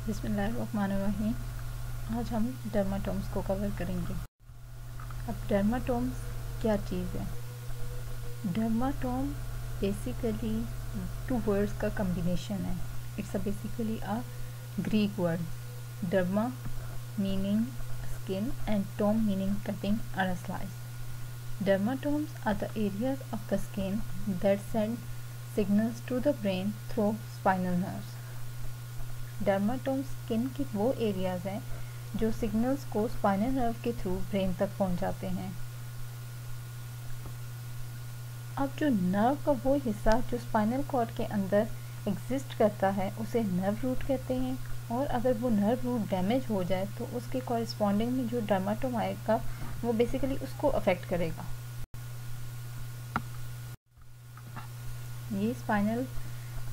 बिस्मिल्लाहिर्रहमानिर्रहीम। आज हम डर्माटोम्स को कवर करेंगे। अब डर्माटोम्स क्या चीज़ है? डर्माटोम बेसिकली टू वर्ड्स का कम्बिनेशन है। It's basically a Greek word, derma meaning skin and tome meaning cutting और slice. Dermatomes are the areas of the skin that send signals to the brain through spinal nerves. Dermatome skin के वो areas हैं जो signals को spinal nerve के through brain तक पहुंचाते हैं. अब जो नर्व का वो हिस्सा जो स्पाइनल कॉर्ड के अंदर एग्जिस्ट करता है उसे नर्व रूट कहते हैं, और अगर वो नर्व रूट डैमेज हो जाए तो उसके कॉरस्पॉन्डिंग में जो डर्माटोम आएगा वो बेसिकली उसको अफेक्ट करेगा. ये स्पाइनल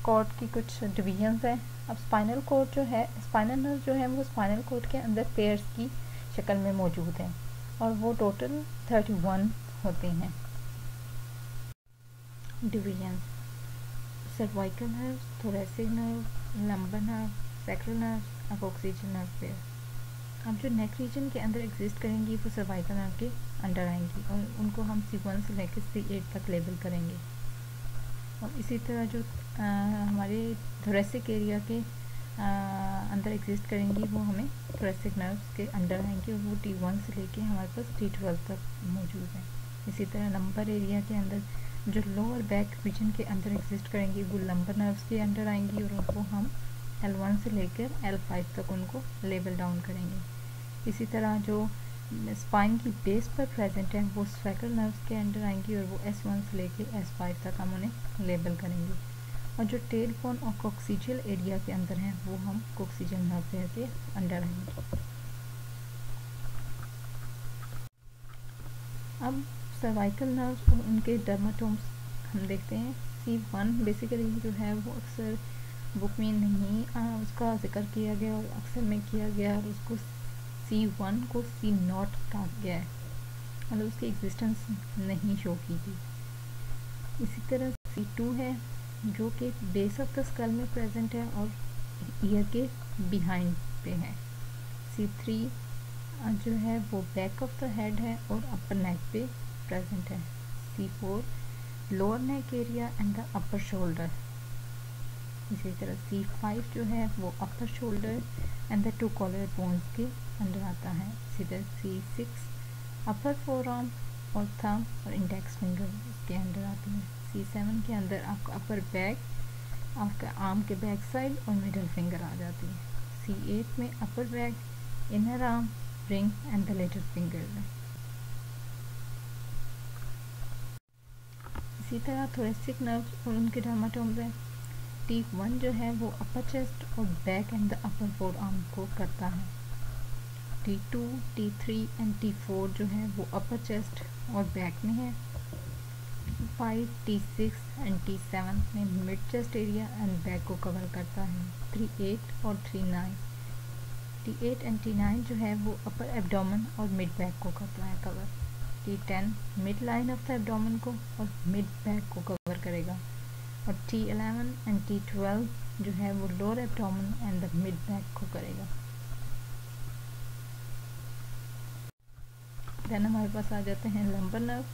कॉर्ड की कुछ डिवीजन्स हैं. अब स्पाइनल कॉर्ड जो है, स्पाइनल नर्व जो है वो स्पाइनल कॉर्ड के अंदर पेयर्स की शक्ल में मौजूद हैं और वो टोटल 31 होते हैं. Divisions: cervical nerve, thoracic nerve, lumbar nerve, sacral nerve, coccygeal nerve pair. अब जो नेक रीजन के अंदर एग्जिस्ट करेंगी वो सर्वाइकल नर्व के अंडर आएंगी और उनको हम C1 से लेकर C8 तक लेबल करेंगे. और इसी तरह जो हमारे थोरेसिक एरिया के अंदर एग्जिस्ट करेंगी वो हमें थोरेसिक नर्व्स के अंडर आएंगी और वो T1 से लेके हमारे पास T12 तक मौजूद हैं. इसी तरह लंबर एरिया के अंदर जो लोअर बैक रीजन के अंदर एग्जिस्ट करेंगी वो लंबर नर्व्स के अंडर आएंगी और उनको हम L1 से लेकर L5 तक उनको लेबल डाउन करेंगे. इसी तरह जो स्पाइन की बेस पर प्रेजेंट है वो सैक्रल नर्व्स के अंडर आएंगी और वो S1 से लेके S5 तक हम उन्हें लेबल करेंगे. और जो टेल बोन और कोक्सीजियल एरिया के अंदर हैं वो हम कोक्सीजियल नर्व पेयर के अंडर आएंगे. अब सर्वाइकल नर्व्स और उनके डर्माटोम्स हम देखते हैं. C1 बेसिकली जो है वो अक्सर बुक में नहीं उसका जिक्र किया गया और अक्सर में किया गया और उसको C1 को C0 कहा गया है, मतलब उसकी एग्जिस्टेंस नहीं शो की थी. इसी तरह C2 है जो कि बेस ऑफ द स्कल में प्रेजेंट है और ईयर के बिहाइंड पे है. C3 जो है वो बैक ऑफ द हेड है और अपर नेक पे प्रेजेंट है. C4 lower neck area and the upper shoulder. इसी तरह C5 जो है वो upper shoulder and the two collar bones के अंडर आता है. इसी तरह C6 अपर फोर आर्म और थंब और इंडेक्स फिंगर के अंडर आती है. C7 के अंदर आपका अपर बैक, आपका आर्म के बैक साइड और मिडल फिंगर आ जाती है. C8 में upper back, inner arm, ring and the little finger. इसी तरह थोरेसिक नर्व्स और उनके डर्माटोम्स हैं. T1 जो है वो अपर चेस्ट और back and the upper four arm को करता है. T2, T3 एंड T4 जो है वो अपर चेस्ट और बैक में है. T5, T6 एंड T7 में mid chest area and back को कवर करता है. T8 और T8 एंड T9 जो है वो अपर एब्डोमेन और मिड बैक को करता है cover. T10 mid line of the abdomen को और मिड बैक को कवर करेगा. और T11 एंड T12 जो है वो lower abdomen and the mid back को करेगा. देन हमारे पास आ जाते हैं लंबर नर्व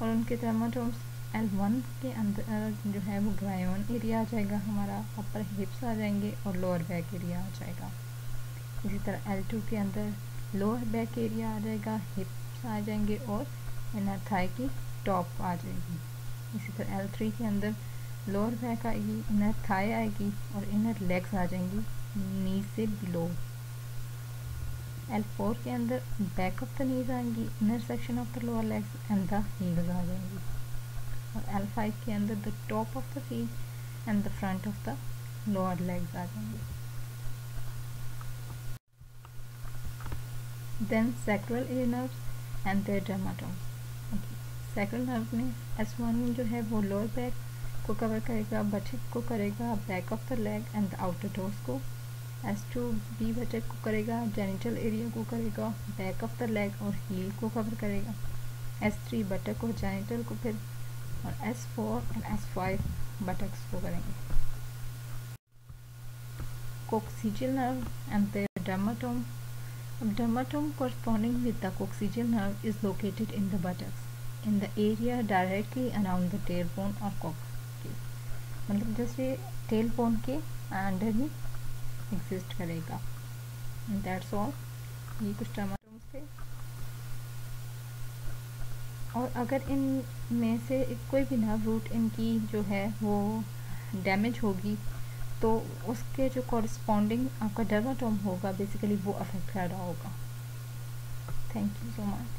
और उनके डर्माटोम्स. L1 के अंदर जो है वो ग्रायोन एरिया आ जाएगा हमारा, अपर हिप्स आ जाएंगे और लोअर बैक एरिया आ जाएगा. इसी तरह L2 के अंदर लोअर बैक एरिया आ जाएगा, हिप्स आ जाएंगे और इनर थाई की टॉप आ जाएगी. इसी तरह L3 के अंदर लोअर बैक आएगी, इनर थाई आएगी और इनर लेग्स आ जाएंगी नी से बिलो. L4 के अंदर बैक ऑफ द नीज आएंगी, inner section of the lower legs and the heels आ जाएंगी. और L5 के अंदर the top of the feet and the front of the lower legs आ जाएंगे. देन सैक्रल एयर nerves and their dermatomes. Sacral nerve में S1 जो है वो लोअर बैक को कवर करेगा, बटक को करेगा, back of the leg and the outer toes को. S2 बी बटक को करेगा, जेनिटल एरिया को करेगा, बैक ऑफ द लेग और हील को कवर करेगा. S3 बटक और जेनिटल को फिर, और S4 एंड S5 बटक्स को करेंगे. coccygeal nerve and the dermatome. Dermatome corresponding with the coccygeal nerve is located in the buttocks, in the area directly around the tailbone or coccyx. मतलब जैसे tailbone के under ही exist करेगा. That's all. ये कुछ dermatomes थे. और अगर इन में से कोई भी नर्व रूट इनकी जो है वो डैमेज होगी तो उसके जो कॉरस्पॉन्डिंग आपका डर्माटोम होगा बेसिकली वो अफेक्ट कर रहा होगा. Thank you so much.